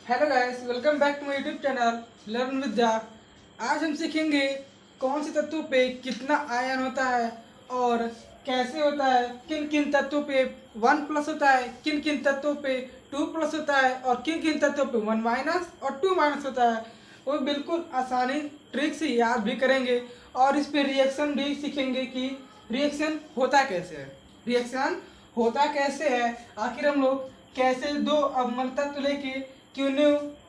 Hello guys, welcome back to my YouTube channel learn Vidya. आज हम सीखेंगे कौन से तत्वों पे कितना आयन होता है और कैसे होता है, किन किन तत्वों पे 1+ होता है, किन किन तत्वों पे 2+ होता है और किन किन तत्वों पे 1- और 2- होता है। वो बिल्कुल आसानी ट्रिक से याद भी करेंगे और इस पे रिएक्शन भी सीखेंगे कि रिएक्शन होता कैसे है। रिएक्शन होता कैसे है, आखिर हम लोग कैसे दो अवमल तत्व लेके क्यों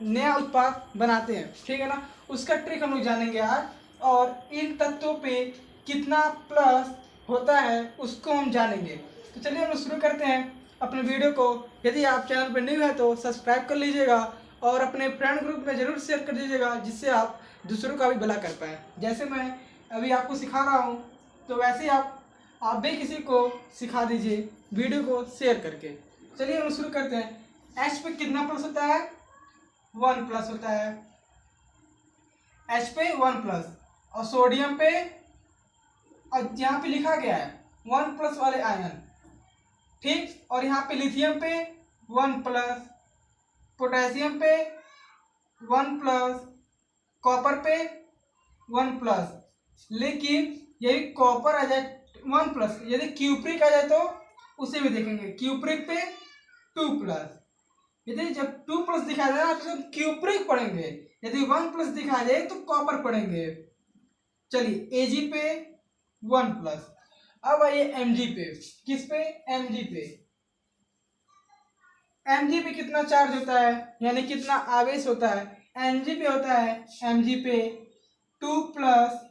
नया उत्पाद बनाते हैं, ठीक है ना। उसका ट्रिक हम लोग जानेंगे आज, और इन तत्वों पे कितना प्लस होता है उसको हम जानेंगे। तो चलिए हम लोग शुरू करते हैं अपने वीडियो को। यदि आप चैनल पर न्यू है तो सब्सक्राइब कर लीजिएगा और अपने फ्रेंड ग्रुप में ज़रूर शेयर कर दीजिएगा, जिससे आप दूसरों का भी भला कर पाएँ। जैसे मैं अभी आपको सिखा रहा हूँ तो वैसे ही आप भी किसी को सिखा दीजिए वीडियो को शेयर करके। चलिए हम शुरू करते हैं। एच पे कितना प्लस होता है? 1+ होता है। एच पे 1+, और सोडियम पे, और यहाँ पे लिखा गया है 1+ वाले आयन, ठीक। और यहाँ पे लिथियम पे 1+, पोटेशियम पे 1+, कॉपर पे 1+। लेकिन यदि कॉपर आ जाए 1+, यदि क्यूप्रिक आ जाए तो उसे भी देखेंगे। क्यूप्रिक पे 2+। यदि जब 2+ दिखाया जाए तो क्यूप्रिक पढ़ेंगे, यदि 1+ दिखाया जाए तो कॉपर पढ़ेंगे। चलिए एजी पे 1+। अब आइए एमजी पे। किस पे? एमजी पे। एमजी पे कितना चार्ज होता है, यानी कितना आवेश होता है? एमजी पे होता है, एमजी पे 2+,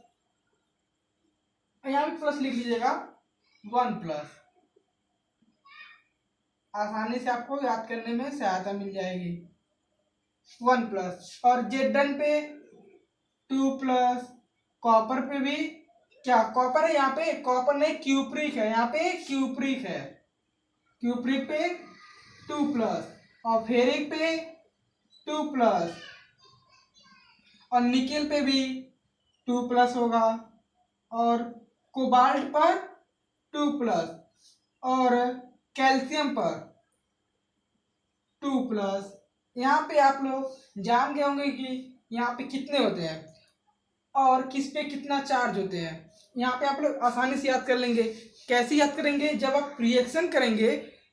यहाँ भी प्लस लिख लीजिएगा, 1+। आसानी से आपको याद करने में सहायता मिल जाएगी। 1+। और जेडन पे 2+। कॉपर पे भी क्या कॉपर है? यहाँ पे कॉपर नहीं, क्यूप्रिक है। यहाँ पे क्यूप्रिक है। क्यूप्रिक पे 2+, और फेरिक पे 2+, और निकेल पे भी 2+ होगा, और कोबाल्ट पर 2+, और कैल्शियम पर 2+। यहाँ पे आप लोग जान गए होंगे कि यहाँ पे कितने होते हैं और किस पे कितना चार्ज होते हैं। यहाँ पे आप लोग आसानी से याद कर लेंगे। कैसे याद करेंगे? जब आप रिएक्शन करेंगे,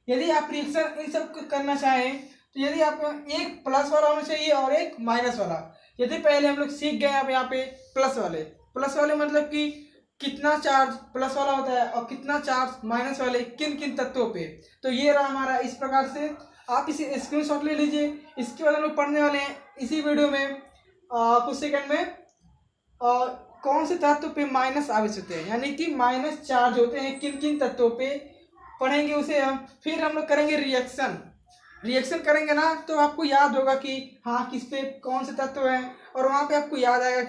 यदि आप रिएक्शन इन सब को करना चाहें तो यदि आप एक प्लस वाला होना चाहिए और एक माइनस वाला। यदि पहले हम लोग सीख गए आप यहाँ पे प्लस वाले मतलब कि कितना चार्ज प्लस वाला होता है और कितना चार्ज माइनस वाले किन किन तत्वों पे, तो ये रहा हमारा। इस प्रकार से आप इसे स्क्रीनशॉट ले लीजिए। इसके बाद हम लोग पढ़ने वाले हैं इसी वीडियो में कुछ सेकंड में और कौन से तत्व पे माइनस आवेश होते हैं, यानी कि माइनस चार्ज होते हैं किन किन तत्वों पे, पढ़ेंगे उसे हम। फिर हम लोग करेंगे रिएक्शन करेंगे ना, तो आपको याद होगा कि हाँ किस पे कौन से तत्व हैं, और वहाँ पे आपको याद आएगा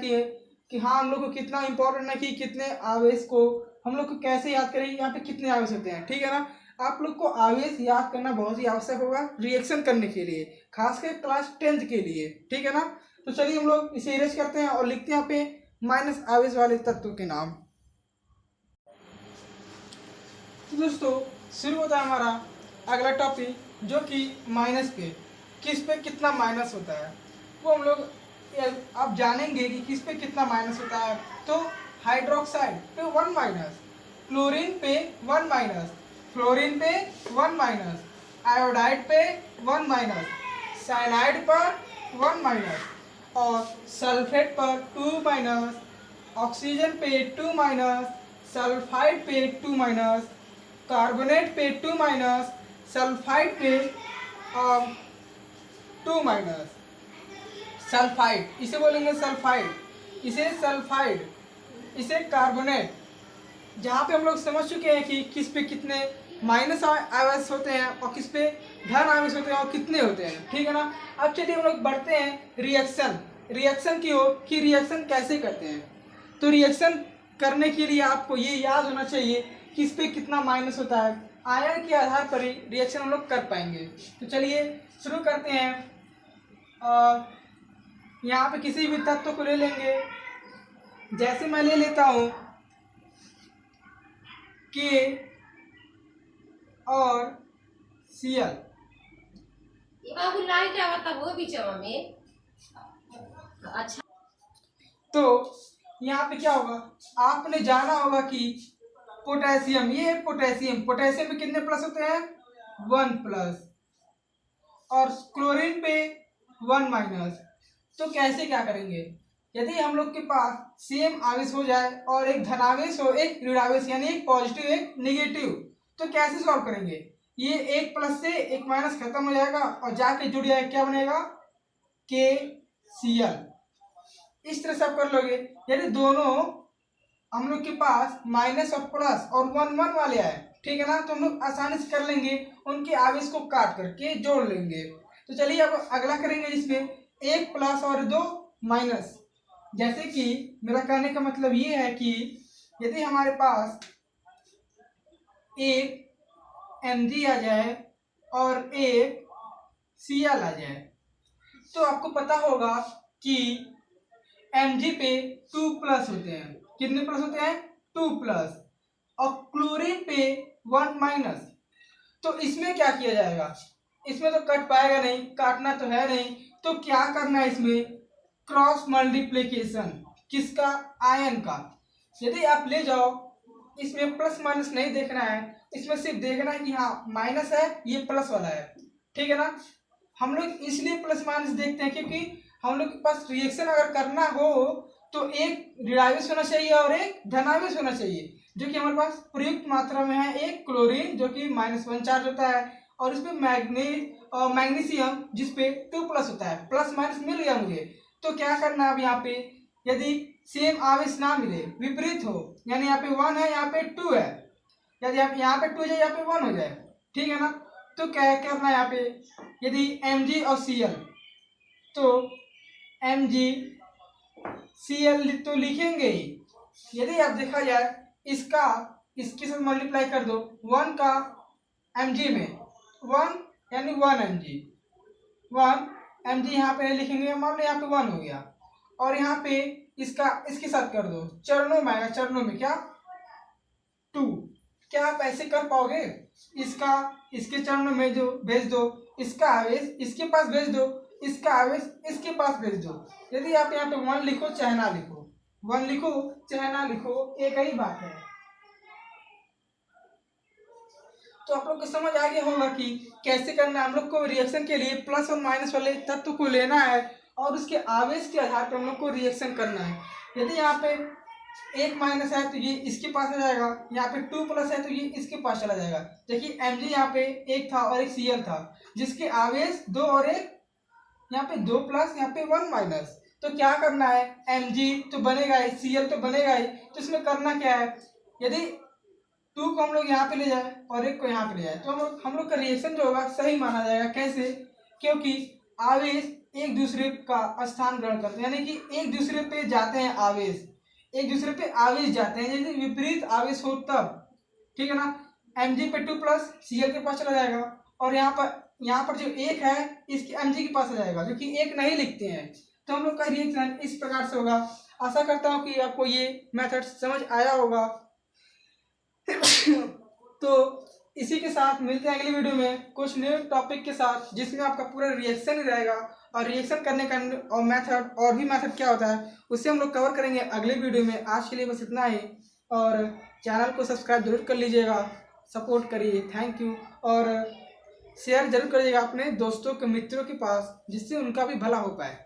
कि हाँ हम लोग को कितना इंपॉर्टेंट है कि कितने आवेश को हम लोग को कैसे याद करेंगे, यहाँ पे कितने आवेश होते हैं, ठीक है ना। आप लोग को आवेश याद करना बहुत ही आवश्यक होगा रिएक्शन करने के लिए, खासकर क्लास 10th के लिए, ठीक है ना। तो चलिए हम लोग इसे इरेज करते हैं और लिखते हैं यहाँ पे माइनस आवेश वाले तत्व के नाम। तो दोस्तों शुरू होता है हमारा अगला टॉपिक, जो कि माइनस पे, किस पे कितना माइनस होता है वो हम लोग अब जानेंगे कि किस पे कितना माइनस होता है। तो हाइड्रोक्साइड पे 1-, क्लोरीन पे 1-, फ्लोरीन पे 1-, आयोडाइड पे 1-, साइनाइड पर 1-, और सल्फेट पर 2-, ऑक्सीजन पे 2-, सल्फाइड पे 2-, कार्बोनेट पे 2-, सल्फाइड पे 2-। सल्फाइड इसे बोलेंगे सल्फाइड, इसे सल्फाइड, इसे कार्बोनेट। जहाँ पे हम लोग समझ चुके हैं कि किस पे कितने माइनस आवेश होते हैं और किस पे धन आवेश होते हैं और कितने होते हैं, ठीक है ना। अब चलिए हम लोग बढ़ते हैं रिएक्शन की ओर कि रिएक्शन कैसे करते हैं। तो रिएक्शन करने के लिए आपको ये याद होना चाहिए किस पे कितना माइनस होता है। आयन के आधार पर ही रिएक्शन हम लोग कर पाएंगे। तो चलिए शुरू करते हैं। यहाँ पे किसी भी तत्व को ले लेंगे, जैसे मैं ले लेता हूँ के और Cl। आता वो बीचवा में। अच्छा, तो यहाँ पे क्या होगा, आपने जाना होगा कि पोटेशियम, ये पोटेशियम, पोटेशियम में कितने प्लस होते हैं, 1 प्लस, और क्लोरीन पे 1 माइनस। तो कैसे क्या करेंगे, यदि हम लोग के पास सेम आवेश हो जाए और एक धनावेश हो एक ऋणावेश, यानी एक पॉजिटिव एक निगेटिव, तो कैसे सॉल्व करेंगे, ये एक प्लस से एक माइनस खत्म हो जाएगा और जाके जुड़ जाएगा, क्या बनेगा, के सी एल। इस तरह से आप कर लोगे। यदि दोनों हम लोग के पास माइनस और प्लस और 1 1 वाले आए, ठीक है ना, तो हम लोग आसानी से कर लेंगे, उनके आवेश को काट करके जोड़ लेंगे। तो चलिए अब अगला करेंगे, जिसमें एक प्लस और 2 माइनस। जैसे कि मेरा कहने का मतलब ये है कि यदि हमारे पास एक Mg आ जाए और एक Cl आ जाए, तो आपको पता होगा कि Mg पे 2 प्लस होते हैं। कितने प्लस होते हैं, 2 प्लस, और क्लोरीन पे 1 माइनस। तो इसमें क्या किया जाएगा, इसमें तो कट पाएगा नहीं, काटना तो है नहीं, तो क्या करना है, इसमें क्रॉस मल्टीप्लिकेशन, किसका, आयन का। यदि आप ले जाओ, इसमें प्लस माइनस नहीं देखना है, इसमें सिर्फ देखना है कि हाँ माइनस है, ये प्लस वाला है, ठीक है ना। हम लोग इसलिए प्लस माइनस देखते हैं क्योंकि हम लोग के पास रिएक्शन अगर करना हो तो एक ऋणावेश होना चाहिए और एक धनावेश होना चाहिए, जो कि हमारे पास प्रयुक्त मात्रा में है एक क्लोरीन जो कि -1 चार्ज होता है, और इसमें मैग्नीशियम जिसपे 2 प्लस होता है। प्लस माइनस मिल गया मुझे, तो क्या करना है अब यहाँ पे, यदि सेम आवेश ना मिले, विपरीत हो, यानी यहाँ पे 1 है यहाँ पे 2 है, यदि यहाँ पे 2 हो जाए यहाँ पे 1 हो जाए, ठीक है ना, तो क्या करना है यहाँ पे, यदि Mg और Cl, तो Mg Cl तो लिखेंगे ही। यदि आप देखा जाए इसका इसके साथ मल्टीप्लाई कर दो, 1 का Mg में 1 यानी 1 Mg, 1 Mg यहाँ पे लिखेंगे, मान लो यहाँ पे 1 हो गया, और यहाँ पे इसका इसके साथ कर दो, चरणों में आएगा, चरणों में क्या 2। क्या आप ऐसे कर पाओगे, इसका इसके चरणों में जो भेज दो, इसका आवेश इसके पास भेज दो, इसका आवेश इसके पास भेज दो। यदि आप यहाँ पे 1 लिखो चाहे ना लिखो, 1 लिखो चाहे ना लिखो, एक ही बात है। तो आप लोग को समझ आ गया होगा कि कैसे करना है। हम लोग को रिएक्शन के लिए प्लस और माइनस वाले तत्व को लेना है और उसके आवेश के आधार पर हम लोग को रिएक्शन करना है। यदि यहाँ पे 1 माइनस है तो ये इसके पास आ जाएगा, यहाँ पे 2 प्लस है तो ये इसके पास चला जाएगा। देखिए Mg यहाँ पे एक था और एक Cl था, जिसके आवेश 2 और एक, यहाँ पे 2 प्लस यहाँ पे 1 माइनस। तो क्या करना है, Mg तो बनेगा ही, Cl तो बनेगा ही, तो इसमें करना क्या है, यदि 2 को हम लोग यहाँ पे ले जाए और 1 को यहाँ पे ले जाए, तो हम लोग का रिएक्शन जो होगा सही माना जाएगा। कैसे, क्योंकि आवेश एक दूसरे का स्थान ग्रहण करते हैं, यानी कि एक दूसरे पे जाते हैं आवेश, एक दूसरे पे आवेश जाते हैं, यदि विपरीत आवेश हो तब, ठीक है ना। Mg पे 2 प्लस Cl के पास चला जाएगा, और यहाँ पर जो 1 है इसके Mg के पास आ जाएगा, जो कि 1 नहीं लिखते हैं। तो हम लोग का रिएक्शन इस प्रकार से होगा। आशा करता हूँ कि आपको ये मेथड समझ आया होगा। तो इसी के साथ मिलते हैं अगली वीडियो में कुछ न्यू टॉपिक के साथ, जिसमें आपका पूरा रिएक्शन ही रहेगा, और रिएक्शन करने का और मेथड, और भी मेथड क्या होता है उसे हम लोग कवर करेंगे अगले वीडियो में। आज के लिए बस इतना ही, और चैनल को सब्सक्राइब जरूर कर लीजिएगा, सपोर्ट करिए, थैंक यू। और शेयर जरूर करिएगा अपने दोस्तों के, मित्रों के पास, जिससे उनका भी भला हो पाए।